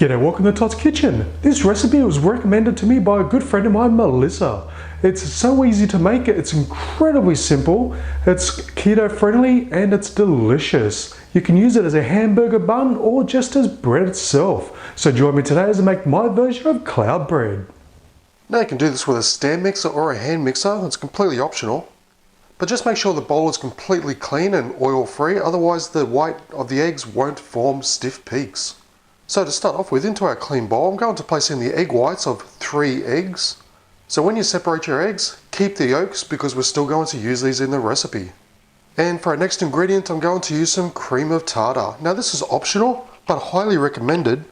G'day, welcome to Todd's Kitchen. This recipe was recommended to me by a good friend of mine, Melissa. It's so easy to make, it's incredibly simple, it's keto friendly and it's delicious. You can use it as a hamburger bun or just as bread itself. So join me today as I make my version of cloud bread. Now you can do this with a stand mixer or a hand mixer, it's completely optional. But just make sure the bowl is completely clean and oil free, otherwise the white of the eggs won't form stiff peaks. So to start off with, into our clean bowl, I'm going to place in the egg whites of 3 eggs. So when you separate your eggs, keep the yolks because we're still going to use these in the recipe. And for our next ingredient, I'm going to use some cream of tartar. Now this is optional, but highly recommended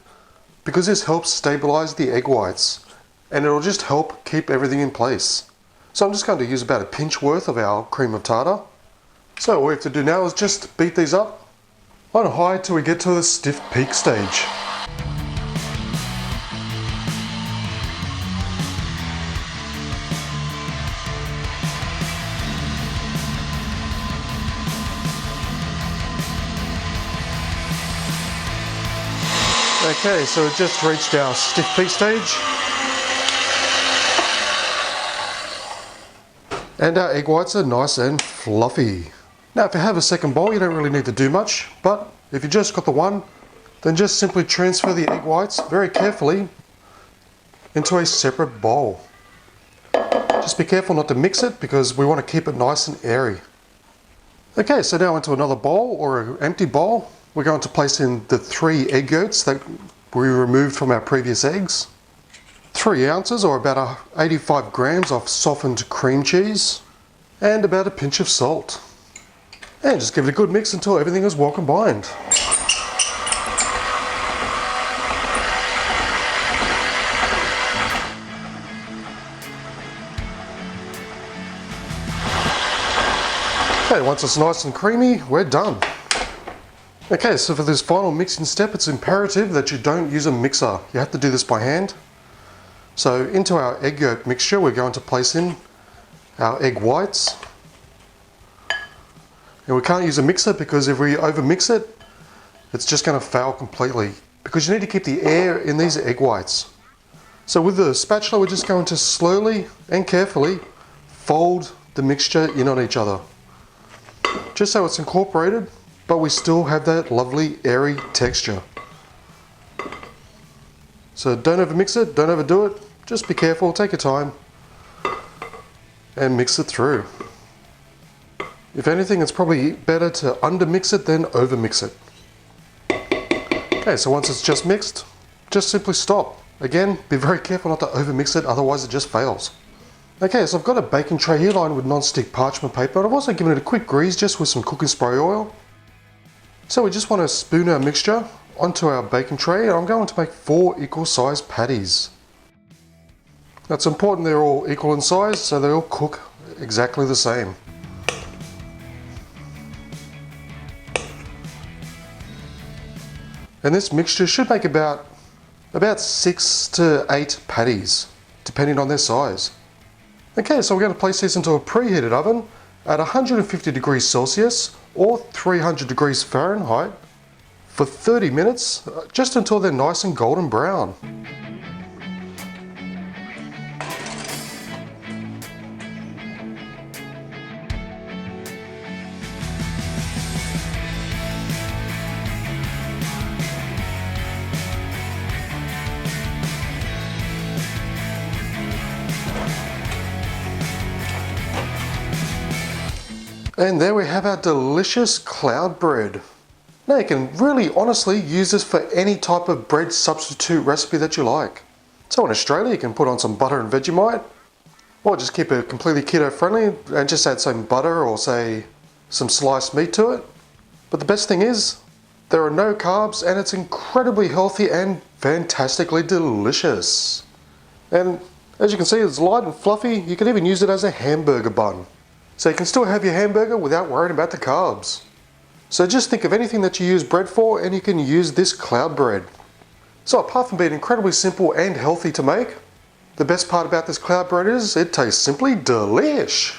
because this helps stabilize the egg whites and it'll just help keep everything in place. So I'm just going to use about a pinch worth of our cream of tartar. So all we have to do now is just beat these up on high till we get to the stiff peak stage. Okay, so it just reached our stiff peak stage. And our egg whites are nice and fluffy. Now if you have a second bowl, you don't really need to do much, but if you just got the one, then just simply transfer the egg whites very carefully into a separate bowl. Just be careful not to mix it because we want to keep it nice and airy. Okay, so now into another bowl or an empty bowl, we're going to place in the 3 egg yolks that we removed from our previous eggs. 3 ounces or about 85 grams of softened cream cheese and about a pinch of salt. And just give it a good mix until everything is well combined. Okay, once it's nice and creamy, we're done. Okay, so for this final mixing step, it's imperative that you don't use a mixer. You have to do this by hand. So into our egg yolk mixture, we're going to place in our egg whites. And we can't use a mixer because if we over mix it, it's just going to fail completely. Because you need to keep the air in these egg whites. So with the spatula, we're just going to slowly and carefully fold the mixture in on each other. Just so it's incorporated, but we still have that lovely airy texture. So don't over mix it, don't overdo it, just be careful, take your time and mix it through. If anything, it's probably better to under mix it than over mix it. Okay, so once it's just mixed, just simply stop. Again, be very careful not to over mix it, otherwise it just fails. Okay, so I've got a baking tray here lined with non-stick parchment paper, and I've also given it a quick grease just with some cooking spray oil. So we just want to spoon our mixture onto our baking tray, and I'm going to make 4 equal sized patties. That's important they're all equal in size so they all cook exactly the same. And this mixture should make about 6 to 8 patties, depending on their size. Okay, so we're going to place these into a preheated oven at 150 degrees Celsius or 300 degrees Fahrenheit for 30 minutes, just until they're nice and golden brown. And there we have our delicious cloud bread. Now you can really honestly use this for any type of bread substitute recipe that you like. So in Australia you can put on some butter and Vegemite, or just keep it completely keto friendly and just add some butter or say some sliced meat to it. But the best thing is, there are no carbs and it's incredibly healthy and fantastically delicious. And as you can see, it's light and fluffy. You can even use it as a hamburger bun. So you can still have your hamburger without worrying about the carbs. So just think of anything that you use bread for and you can use this cloud bread. So apart from being incredibly simple and healthy to make, the best part about this cloud bread is it tastes simply delish.